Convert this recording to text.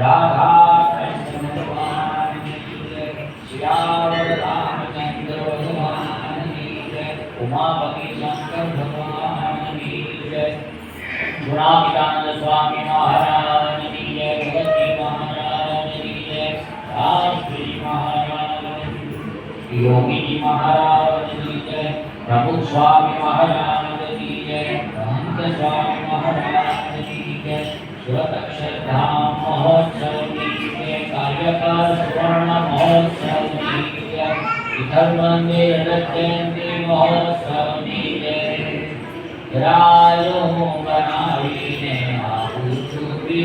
राधा कृष्ण भगवान की जय। सियावर रामचंद्र भगवान की जय। उमापति शंकर भगवान की जय। गुणातीतानंद स्वामी महाराज की जय। भगत जी महाराज की जय। राजश्री महाराज, योगी जी महाराज की जय। प्रभु स्वामी महाराज की जय। महंत स्वामी महाराज की जय। सुरत अक्षरधाम महोत्सव की जय। कार्यकाल सुवर्ण महोत्सव की जय। विठल मंदिर रथ जयंती महोत्सव की जय। रायो बनावीने आपू चूपी